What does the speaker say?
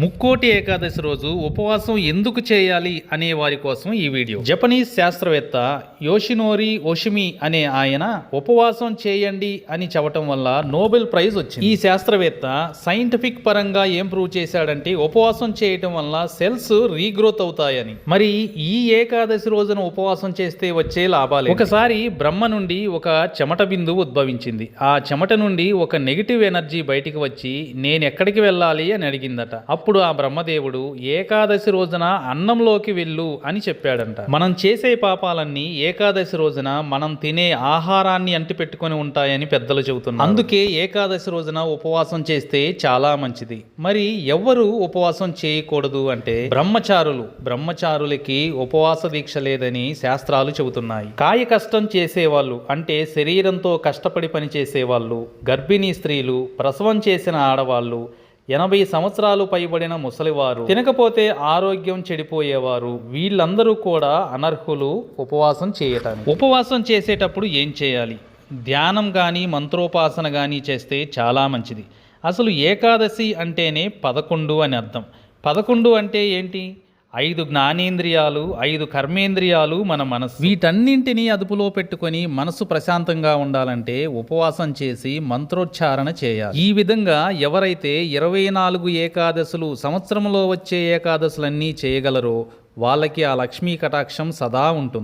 ముక్కోటి ఏకాదశి రోజు ఉపవాసం ఎందుకు చేయాలి అనే వారి కోసం ఈ వీడియో. జపనీస్ శాస్త్రవేత్త యోషినోరి ఓషిమి అనే ఆయన ఉపవాసం చేయండి అని చెప్పటం వల్ల నోబెల్ ప్రైజ్ వచ్చింది. ఈ శాస్త్రవేత్త సైంటిఫిక్ పరంగా ఏం ప్రూవ్ చేశాడంటే ఉపవాసం చేయటం వల్ల సెల్స్ రీగ్రోత్ అవుతాయని. మరి ఈ ఏకాదశి రోజున ఉపవాసం చేస్తే వచ్చే లాభాలు. ఒకసారి బ్రహ్మ నుండి ఒక చెమట బిందువు ఉద్భవించింది. ఆ చెమట నుండి ఒక నెగిటివ్ ఎనర్జీ బయటికి వచ్చి నేను ఎక్కడికి వెళ్ళాలి అని అడిగిందట. అప్పుడు ఆ బ్రహ్మదేవుడు ఏకాదశి రోజున అన్నంలోకి వెళ్ళు అని చెప్పాడంట. మనం చేసే పాపాలన్నీ ఏకాదశి రోజున మనం తినే ఆహారాన్ని అంటిపెట్టుకొని ఉంటాయని పెద్దలు చెబుతున్నారు. అందుకే ఏకాదశి రోజున ఉపవాసం చేస్తే చాలా మంచిది. మరి ఎవరు ఉపవాసం చేయకూడదు అంటే బ్రహ్మచారులకి ఉపవాస దీక్ష లేదని శాస్త్రాలు చెబుతున్నాయి. కాయ కష్టం చేసేవాళ్ళు అంటే శరీరంతో కష్టపడి పని చేసేవాళ్ళు, గర్భిణీ స్త్రీలు, ప్రసవం చేసిన ఆడవాళ్ళు, 80 సంవత్సరాలు పైబడిన ముసలివారు, తినకపోతే ఆరోగ్యం చెడిపోయేవారు, వీళ్ళందరూ కూడా అనర్హులు ఉపవాసం చేయటానికి. ఉపవాసం చేసేటప్పుడు ఏం చేయాలి? ధ్యానం కానీ మంత్రోపాసన కానీ చేస్తే చాలా మంచిది. అసలు ఏకాదశి అంటేనే 11 అని అర్థం. 11 అంటే ఏంటి? 5 జ్ఞానేంద్రియాలు, 5 కర్మేంద్రియాలు, మన మనసు. వీటన్నింటినీ అదుపులో పెట్టుకొని మనసు ప్రశాంతంగా ఉండాలంటే ఉపవాసం చేసి మంత్రోచ్చారణ చేయాలి. ఈ విధంగా ఎవరైతే 24 ఏకాదశులు, సంవత్సరంలో వచ్చే ఏకాదశులన్నీ చేయగలరో వాళ్ళకి ఆ లక్ష్మీ కటాక్షం సదా ఉంటుంది.